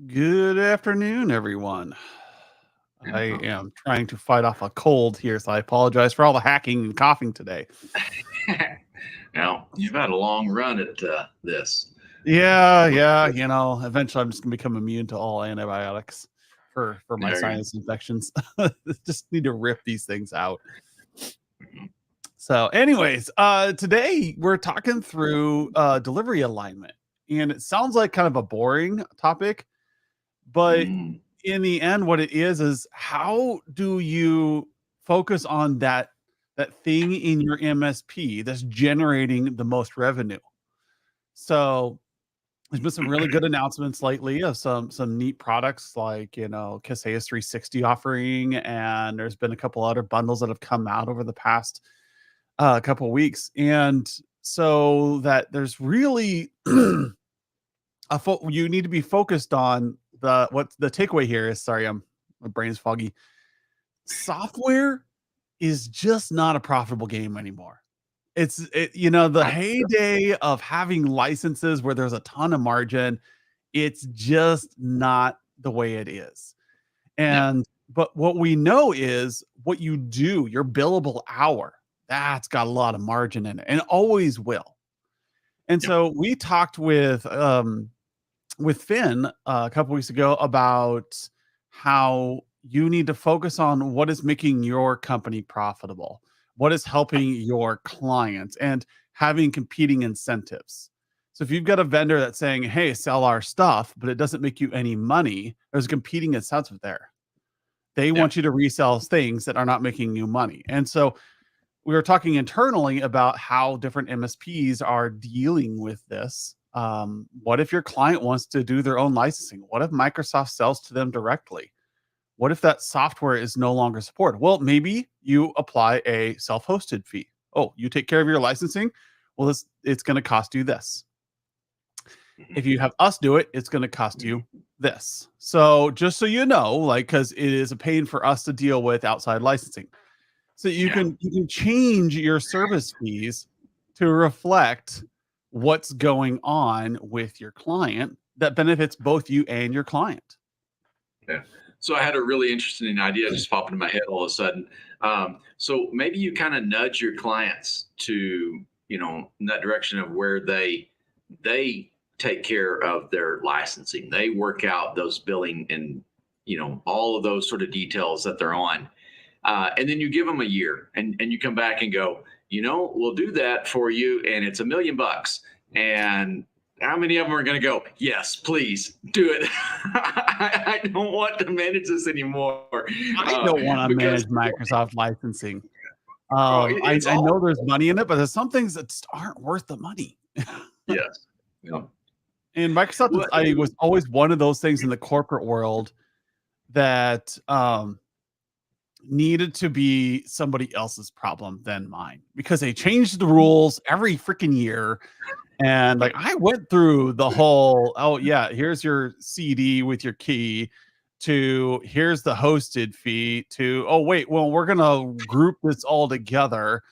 Good afternoon, everyone. I Yeah. am trying to fight off a cold here, so I apologize for all the hacking and coughing today. Now, you've had a long run at this. Yeah, eventually I'm just gonna become immune to all antibiotics for my There you sinus infections. Just need to rip these things out. go. So, anyways, today we're talking through delivery alignment, and it sounds like kind of a boring topic, but Mm, in the end, what it is how do you focus on that thing in your MSP that's generating the most revenue? So there's been some really good announcements lately of some neat products like Kaseya's 360 offering, and there's been a couple other bundles that have come out over the past couple of weeks, and so that there's really you need to be focused on what the takeaway here is. Sorry, my brain's foggy. Software is just not a profitable game anymore. The I, heyday of having licenses where there's a ton of margin, it's just not the way it is. yeah, And but what we know is what you do, your billable hour, that's got a lot of margin in it and always will. And yeah, so we talked with Finn a couple weeks ago about how you need to focus on what is making your company profitable, what is helping your clients, and having competing incentives. So if you've got a vendor that's saying, "Hey, sell our stuff," but it doesn't make you any money, there's a competing incentive there. They yeah, want you to resell things that are not making you money. And so we were talking internally about how different MSPs are dealing with this. What if your client wants to do their own licensing? What if Microsoft sells to them directly? What if that software is no longer supported? Well, maybe you apply a self-hosted fee. Oh, you take care of your licensing. Well, it's going to cost you this. mhm, If you have us do it, it's going to cost you this. So just so you know, like, because it is a pain for us to deal with outside licensing. So yeah, you can change your service fees to reflect what's going on with your client that benefits both you and your client. yeah. So I had a really interesting idea just pop into my head all of a sudden. So maybe you kind of nudge your clients to, in that direction of where they take care of their licensing. They work out those billing and all of those sort of details that they're on. And then you give them a year and you come back and go, we'll do that for you. And it's $1,000,000. And how many of them are going to go, yes, please do it. I don't want to manage this anymore. I don't want to Because manage Microsoft licensing. it's I all, know there's money in it, but there's some things that just aren't worth the money. yes. Yeah. And Microsoft Well, was always one of those things in the corporate world that needed to be somebody else's problem than mine because they changed the rules every freaking year. And like I went through the whole, oh yeah, here's your CD with your key, to here's the hosted fee, to oh wait, well we're gonna group this all together.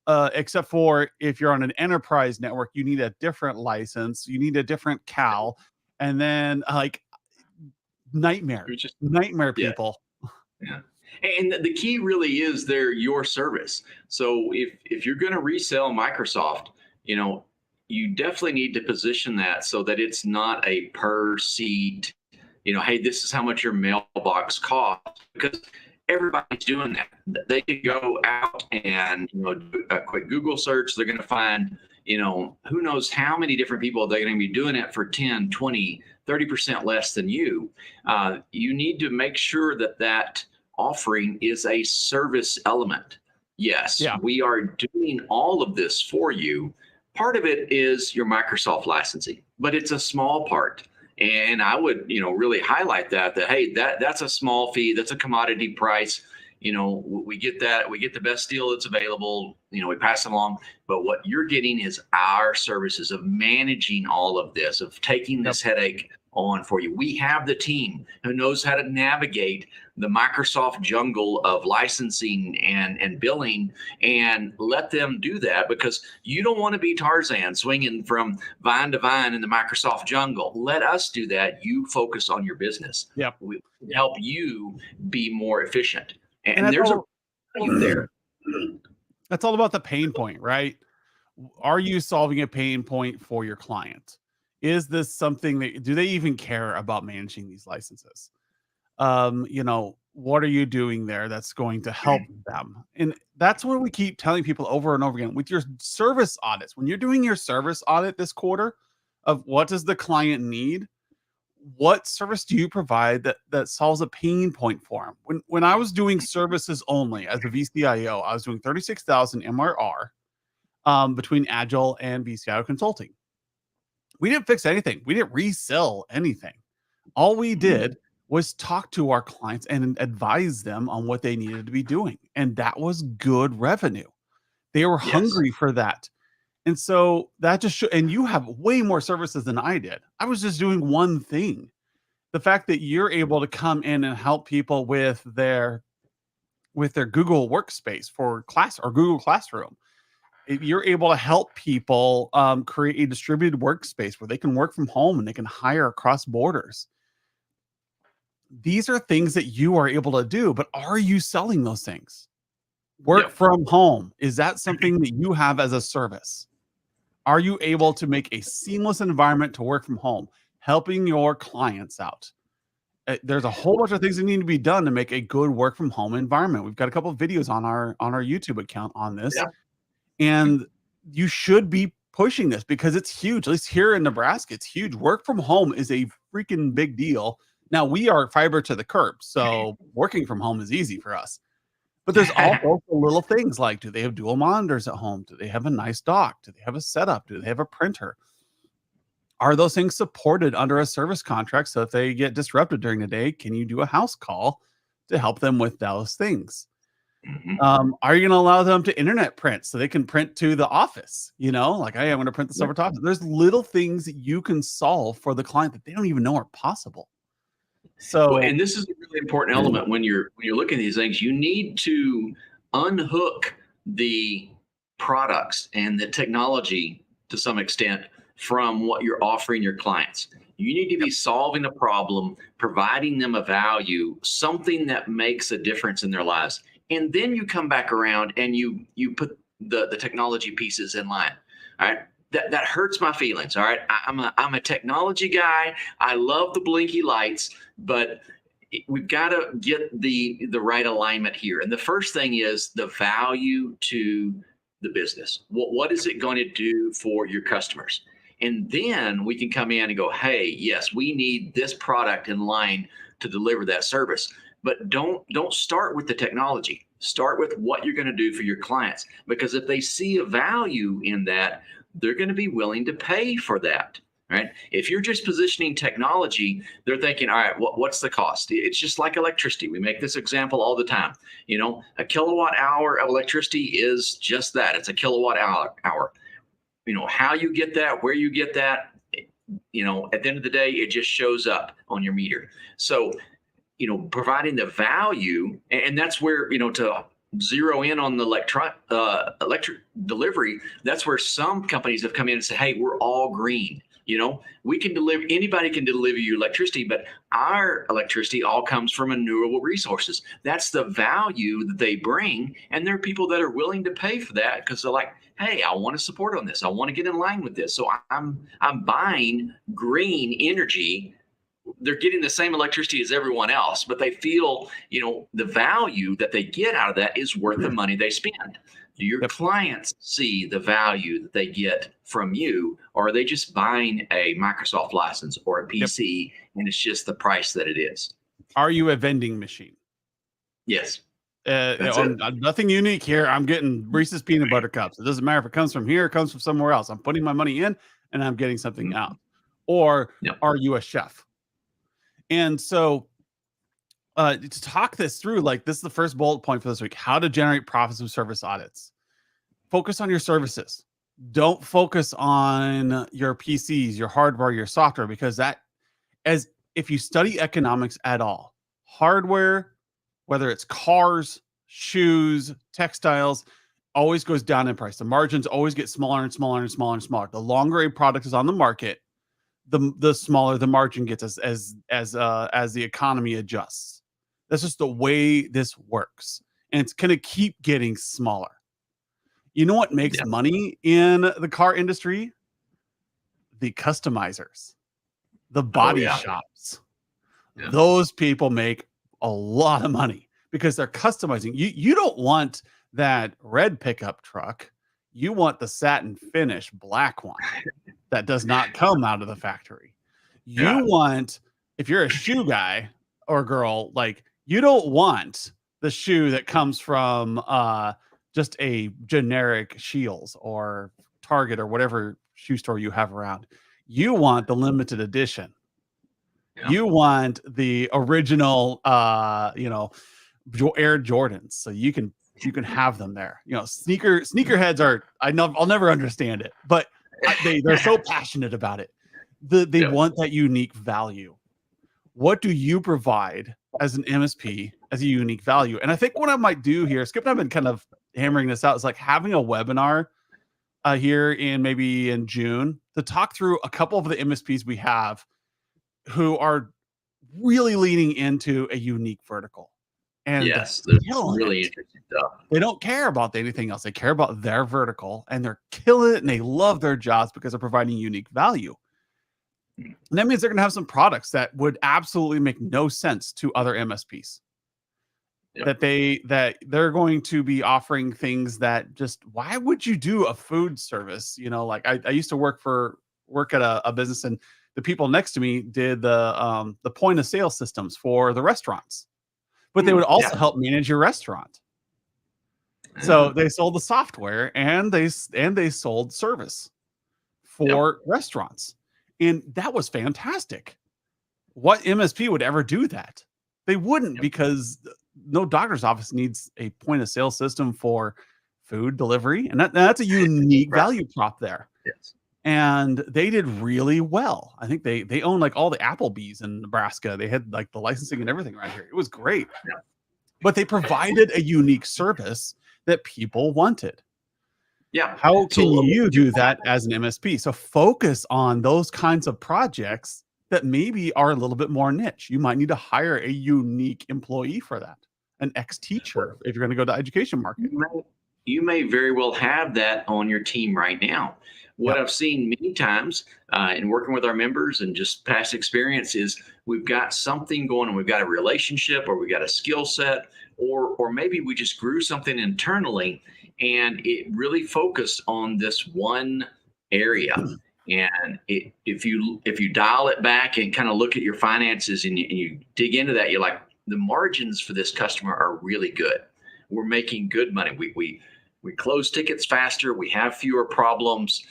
Except for if you're on an enterprise network, you need a different license, you need a different cal, and then like nightmare, it's just, nightmare yeah. people. Yeah. And the key really is there your service. So if you're going to resell Microsoft, you know, you definitely need to position that so that it's not a per seat, hey, this is how much your mailbox costs, because everybody's doing that. They could go out and, do a quick Google search. They're going to find, who knows how many different people they're going to be doing it for 10, 20, 30% less than you. You need to make sure that offering is a service element. Yes, Yeah. we are doing all of this for you. Part of it is your Microsoft licensing, but it's a small part. And I would, really highlight that hey, that's a small fee, that's a commodity price. We get that, we get the best deal that's available, we pass it along. But what you're getting is our services of managing all of this, of taking Yep. this headache on for you. We have the team who knows how to navigate the Microsoft jungle of licensing and billing, and let them do that, because you don't want to be Tarzan swinging from vine to vine in the Microsoft jungle. Let us do that. You focus on your business. Yep. We help you be more efficient. And And that's there's a all, value there. that's all about the pain point, right? Are you solving a pain point for your client? Is this something that, do they even care about managing these licenses? What are you doing there that's going to help them? And that's what we keep telling people over and over again with your service audits. When you're doing your service audit this quarter of what does the client need, what service do you provide that solves a pain point for them? When I was doing services only as a VCIO, I was doing 36,000 MRR between Agile and VCIO consulting. We didn't fix anything. We didn't resell anything. All we did was talk to our clients and advise them on what they needed to be doing. And that was good revenue. They were hungry for that. And so that just and you have way more services than I did. I was just doing one thing. The fact that you're able to come in and help people with their Google Workspace for class or Google Classroom, you're able to help people create a distributed workspace where they can work from home and they can hire across borders. These are things that you are able to do, but are you selling those things? Work from home. Is that something that you have as a service? Are you able to make a seamless environment to work from home, helping your clients out? There's a whole bunch of things that need to be done to make a good work from home environment. We've got a couple of videos on our YouTube account on this. And you should be pushing this because it's huge. At least here in Nebraska, it's huge. Work from home is a freaking big deal. Now, we are fiber to the curb, so working from home is easy for us. But there's also little things like, do they have dual monitors at home? Do they have a nice dock? Do they have a setup? Do they have a printer? Are those things supported under a service contract? So if they get disrupted during the day, can you do a house call to help them with those things? Are you going to allow them to internet print so they can print to the office? Like, hey, I'm going to print this over top. There's little things that you can solve for the client that they don't even know are possible. So, and this is a really important element when you're looking at these things. You need to unhook the products and the technology to some extent from what you're offering your clients. You need to be solving a problem, providing them a value, something that makes a difference in their lives. And then you come back around and you put the technology pieces in line. All right. That hurts my feelings. All right. I'm a technology guy. I love the blinky lights, but we've got to get the right alignment here. And the first thing is the value to the business. What is it going to do for your customers? And then we can come in and go, hey, yes, we need this product in line to deliver that service. But don't start with the technology. Start with what you're going to do for your clients. Because if they see a value in that, they're going to be willing to pay for that. Right? If you're just positioning technology, they're thinking, all right, what's the cost? It's just like electricity. We make this example all the time. A kilowatt hour of electricity is just that. It's a kilowatt hour. How you get that, where you get that, at the end of the day, it just shows up on your meter. So, providing the value, and that's where, to zero in on the electric delivery, that's where some companies have come in and said, hey, we're all green. We can deliver, anybody can deliver you electricity, but our electricity all comes from renewable resources. That's the value that they bring. And there are people that are willing to pay for that because they're like, hey, I want to support on this. I want to get in line with this. So I'm buying green energy. They're getting the same electricity as everyone else, but they feel, the value that they get out of that is worth the money they spend. Do your clients see the value that they get from you, or are they just buying a Microsoft license or a PC and it's just the price that it is? Are you a vending machine? Yes. Nothing unique here. I'm getting Reese's peanut butter cups. It doesn't matter if it comes from here, it comes from somewhere else. I'm putting my money in and I'm getting something out. Or are you a chef? And so to talk this through, like, this is the first bullet point for this week: how to generate profits with service audits. Focus on your services. Don't focus on your PCs, your hardware, your software, because that as if you study economics at all, hardware, whether it's cars, shoes, textiles, always goes down in price. The margins always get smaller and smaller and smaller and smaller. The longer a product is on the market, the smaller the margin gets as the economy adjusts. That's just the way this works, and it's going to keep getting smaller. You know what makes Yeah. money in the car industry? The customizers, the body yeah. shops. Yeah. Those people make a lot of money because they're customizing. You don't want that red pickup truck. You want the satin finish black one that does not come out of the factory. You Yeah. want, if you're a shoe guy or girl, like you don't want the shoe that comes from just a generic Shields or Target or whatever shoe store you have around. You want the limited edition. Yeah. You want the original Air Jordans, so you can have them there. You know, sneakerheads are, I'll never understand it, but they're so passionate about it. They want that unique value. What do you provide as an MSP as a unique value? And I think what I might do here, Skip and I've been kind of hammering this out, is like having a webinar here in June to talk through a couple of the MSPs we have who are really leaning into a unique vertical. And yes, that's really interesting stuff. They don't care about anything else. They care about their vertical, and they're killing it, and they love their jobs because they're providing unique value. And that means they're going to have some products that would absolutely make no sense to other MSPs. Yep. That they're going to be offering things that just, why would you do a food service? You know, like I used to work at a business, and the people next to me did the point of sale systems for the restaurants, but they would also help manage your restaurant. So they sold the software and they sold service for restaurants. And that was fantastic. What MSP would ever do that? They wouldn't, because no doctor's office needs a point of sale system for food delivery. And that's a unique value prop there. Yes. And they did really well. I think they own like all the Applebee's in Nebraska. They had like the licensing and everything right here. It was great. Yeah. But they provided a unique service that people wanted. Yeah. How can you do that as an MSP? So focus on those kinds of projects that maybe are a little bit more niche. You might need to hire a unique employee for that, an ex-teacher, if you're going to go to the education market. You may very well have that on your team right now. What I've seen many times in working with our members and just past experience is we've got something going on. We've got a relationship, or we've got a skill set, or maybe we just grew something internally and it really focused on this one area. And if you dial it back and kind of look at your finances and you dig into that, you're like, the margins for this customer are really good. We're making good money. We close tickets faster. We have fewer problems.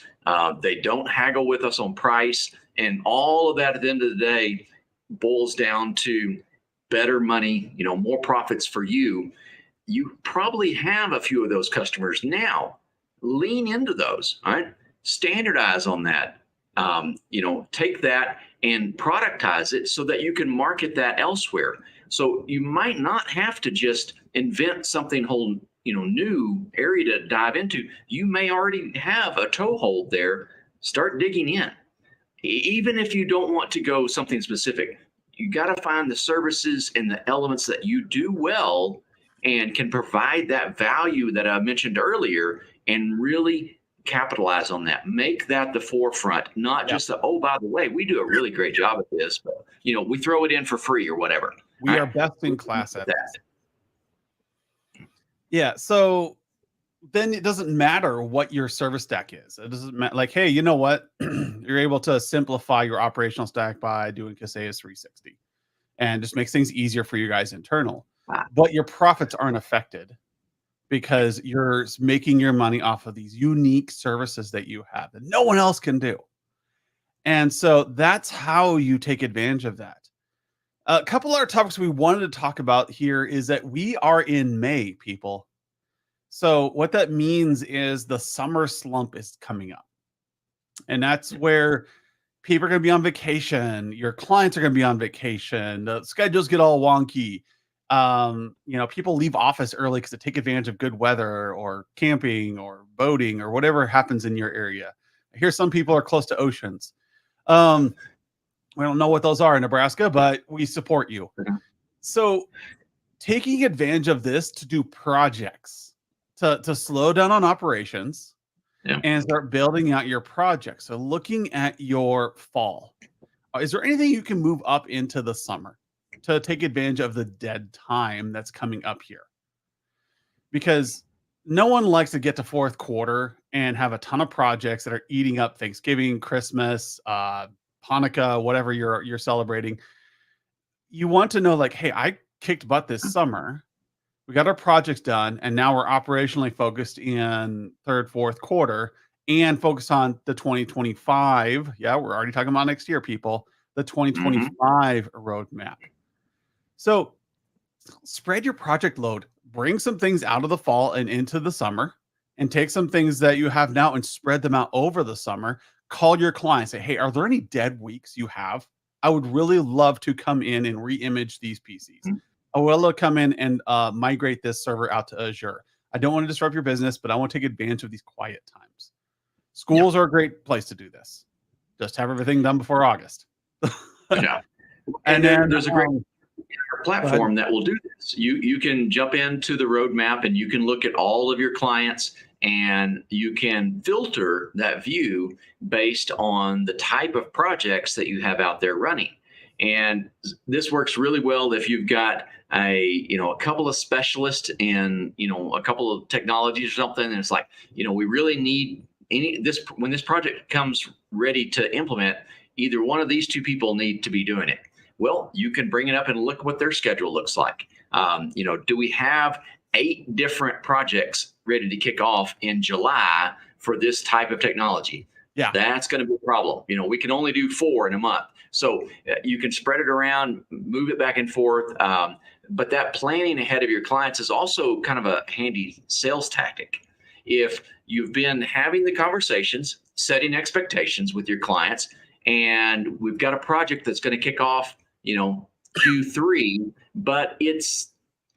They don't haggle with us on price. And all of that at the end of the day boils down to better money, more profits for you. You probably have a few of those customers now. Lean into those, all right? Standardize on that. Take that and productize it so that you can market that elsewhere. So you might not have to just invent something whole, new area to dive into. You may already have a toehold there. Start digging in. Even if you don't want to go something specific, you got to find the services and the elements that you do well and can provide that value that I mentioned earlier, and really capitalize on that. Make that the forefront, not just oh, by the way, we do a really great job at this, but we throw it in for free or whatever. We are best in class at that. Yeah. So then it doesn't matter what your service stack is. It doesn't matter. Like, hey, you know what? You're able to simplify your operational stack by doing Kaseya's 360, and just makes things easier for you guys internal. But your profits aren't affected because you're making your money off of these unique services that you have that no one else can do. And so that's how you take advantage of that. A couple of our topics we wanted to talk about here is that we are in May, people. So what that means is the summer slump is coming up. And that's where people are going to be on vacation. Your clients are going to be on vacation. The schedules get all wonky. People leave office early because they take advantage of good weather or camping or boating or whatever happens in your area. I hear some people are close to oceans. Um, we don't know what those are in Nebraska, but we support you. So taking advantage of this to do projects, to slow down on operations, Yeah. and start building out your projects. So looking at your fall, is there anything you can move up into the summer to take advantage of the dead time that's coming up here? Because no one likes to get to fourth quarter and have a ton of projects that are eating up Thanksgiving, Christmas, Hanukkah, whatever you're celebrating. You want to know, like, hey, I kicked butt this summer. We got our projects done, and now we're operationally focused in third, fourth quarter and focused on the 2025. Yeah, we're already talking about next year, people. The 2025 roadmap. So spread your project load, bring some things out of the fall and into the summer, and take some things that you have now and spread them out over the summer. Call your clients, say, hey, are there any dead weeks you have? I would really love to come in and re-image these PCs. I will come in and migrate this server out to Azure. I don't want to disrupt your business, but I want to take advantage of these quiet times. Schools are a great place to do this. Just have everything done before August. Yeah. And then there's a great platform that will do this. You can jump into the roadmap and you can look at all of your clients and you can filter that view based on the type of projects that you have out there running. And this works really well if you've got a couple of specialists in a couple of technologies or something, and it's like, we really need when this project comes ready to implement, either one of these two people need to be doing it. Well, you can bring it up and look what their schedule looks like. Do we have 8 different projects ready to kick off in July for this type of technology? Yeah, that's going to be a problem. We can only do 4 in a month. So you can spread it around, move it back and forth. But that planning ahead of your clients is also kind of a handy sales tactic. If you've been having the conversations, setting expectations with your clients, and we've got a project that's going to kick off, Q3, but it's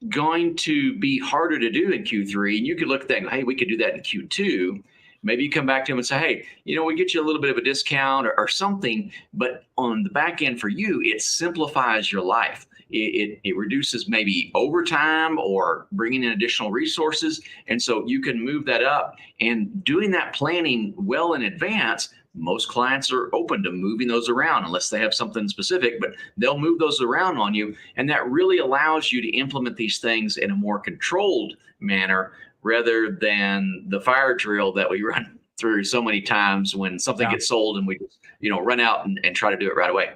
going to be harder to do in Q3. And you could look at that and go, hey, we could do that in Q2. Maybe you come back to them and say, hey, we get you a little bit of a discount or something, but on the back end for you, it simplifies your life. It reduces maybe overtime or bringing in additional resources. And so you can move that up, and doing that planning well in advance. Most clients are open to moving those around unless they have something specific, but they'll move those around on you. And that really allows you to implement these things in a more controlled manner rather than the fire drill that we run through so many times when something gets sold and we just, run out and try to do it right away.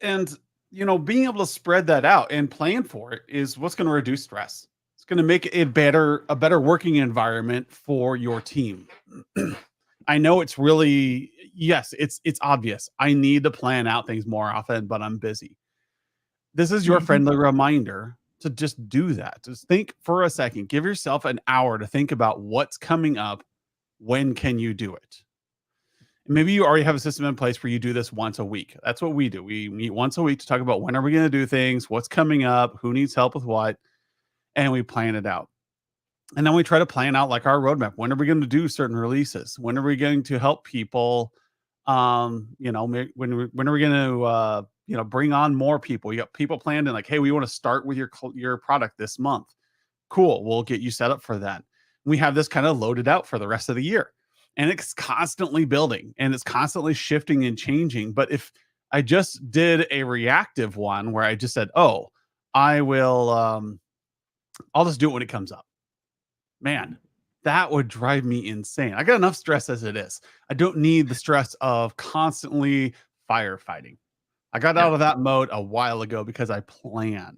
And, being able to spread that out and plan for it is what's going to reduce stress. It's going to make it a better working environment for your team. I know it's really, yes, it's obvious. I need to plan out things more often, but I'm busy. This is your friendly reminder to just do that. Just think for a second. Give yourself an hour to think about what's coming up. When can you do it? Maybe you already have a system in place where you do this once a week. That's what we do. We meet once a week to talk about when are we going to do things, what's coming up, who needs help with what, and we plan it out. And then we try to plan out like our roadmap. When are we going to do certain releases? When are we going to help people? When are we going to bring on more people? You got people planned and like, hey, we want to start with your product this month. Cool. We'll get you set up for that. We have this kind of loaded out for the rest of the year, and it's constantly building and it's constantly shifting and changing. But if I just did a reactive one where I just said, oh, I will, I'll just do it when it comes up. Man, that would drive me insane. I got enough stress as it is. I don't need the stress of constantly firefighting. I got out of that mode a while ago because I plan.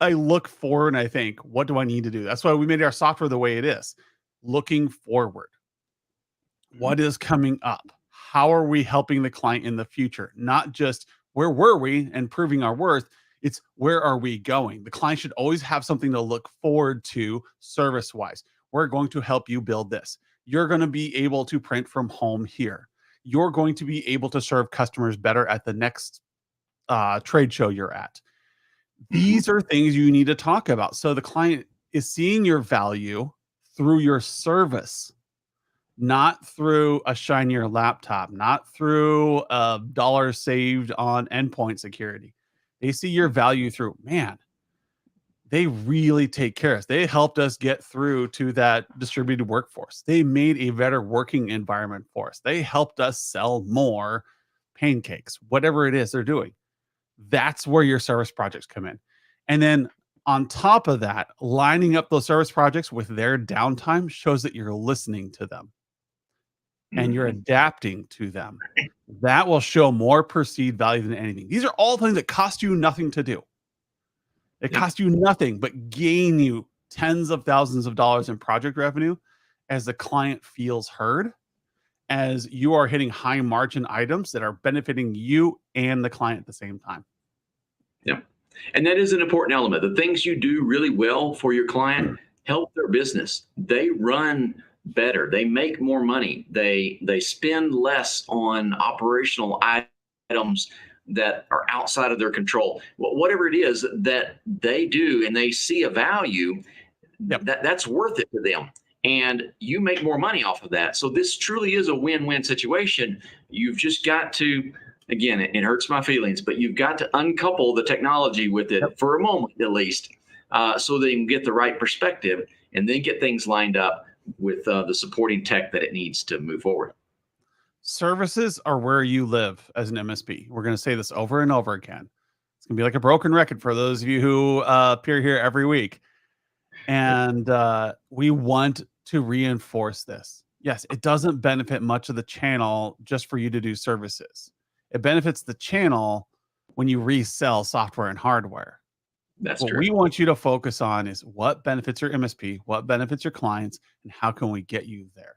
I look forward and I think, what do I need to do? That's why we made our software the way it is. Looking forward. What is coming up? How are we helping the client in the future? Not just where were we and proving our worth. It's where are we going? The client should always have something to look forward to service-wise. We're going to help you build this. You're going to be able to print from home here. you're going to be able to serve customers better at the next trade show you're at. These are things you need to talk about. So the client is seeing your value through your service, not through a shinier laptop, not through a dollar saved on endpoint security. They see your value through, man, they really take care of us. They helped us get through to that distributed workforce. They made a better working environment for us. They helped us sell more pancakes, whatever it is they're doing. That's where your service projects come in. And then on top of that, lining up those service projects with their downtime shows that you're listening to them and you're adapting to them. That will show more perceived value than anything. These are all things that cost you nothing to do. It costs you nothing, but gain you tens of thousands of dollars in project revenue as the client feels heard, as you are hitting high margin items that are benefiting you and the client at the same time. Yeah. And that is an important element. The things you do really well for your client help their business. They run better. They make more money. They spend less on operational items that are outside of their control. Whatever it is that they do and they see a value, that's worth it to them. And you make more money off of that. So this truly is a win-win situation. You've just got to, again, it hurts my feelings, but you've got to uncouple the technology with it for a moment at least, so they can get the right perspective and then get things lined up with the supporting tech that it needs to move forward. Services are where you live as an MSP. We're going to say this over and over again. It's going to be like a broken record for those of you who appear here every week. And we want to reinforce this. Yes, it doesn't benefit much of the channel just for you to do services. It benefits the channel when you resell software and hardware. That's what true. we want you to focus on is what benefits your MSP, what benefits your clients, and how can we get you there.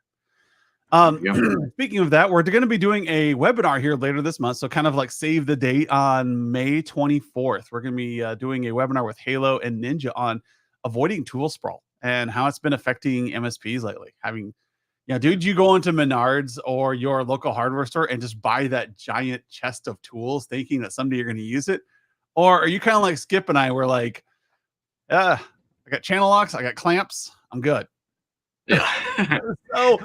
Speaking of that, we're going to be doing a webinar here later this month. So kind of like save the date on May 24th. We're going to be doing a webinar with Halo and Ninja on avoiding tool sprawl and how it's been affecting MSPs lately. Dude, you go into Menards or your local hardware store and just buy that giant chest of tools thinking that someday you're going to use it? Or are you kind of like Skip and I were like, I got channel locks, I got clamps, I'm good. Yeah. So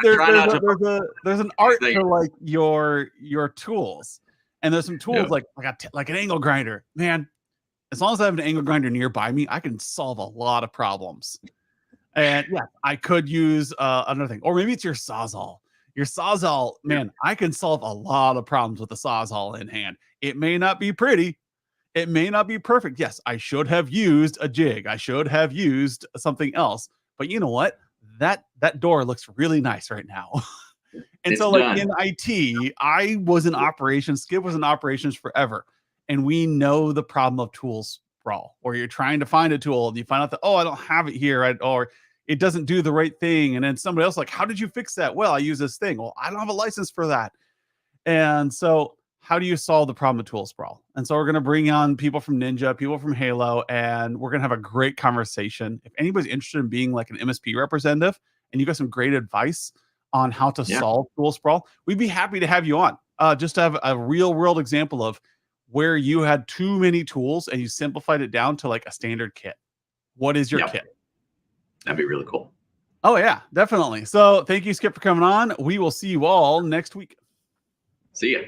there's an art to like your tools, and there's some tools like an angle grinder. Man, as long as I have an angle grinder nearby me, I can solve a lot of problems. And yeah, I could use another thing, or maybe it's your Sawzall. Your Sawzall, man, I can solve a lot of problems with a Sawzall in hand. It may not be pretty. It may not be perfect. Yes, I should have used a jig. I should have used something else. But you know what? That door looks really nice right now. And so like in IT, I was in operations, Skip was in operations forever. And we know the problem of tools sprawl, or you're trying to find a tool and you find out that, oh, I don't have it here, or it doesn't do the right thing. And then somebody else like, how did you fix that? Well, I use this thing. Well, I don't have a license for that. And so how do you solve the problem of tool sprawl? And so we're going to bring on people from Ninja, people from Halo, and we're going to have a great conversation. If anybody's interested in being like an MSP representative and you got some great advice on how to solve tool sprawl, we'd be happy to have you on, just to have a real world example of where you had too many tools and you simplified it down to like a standard kit. What is your kit? That'd be really cool. Oh yeah, definitely. So thank you, Skip, for coming on. We will see you all next week. See ya.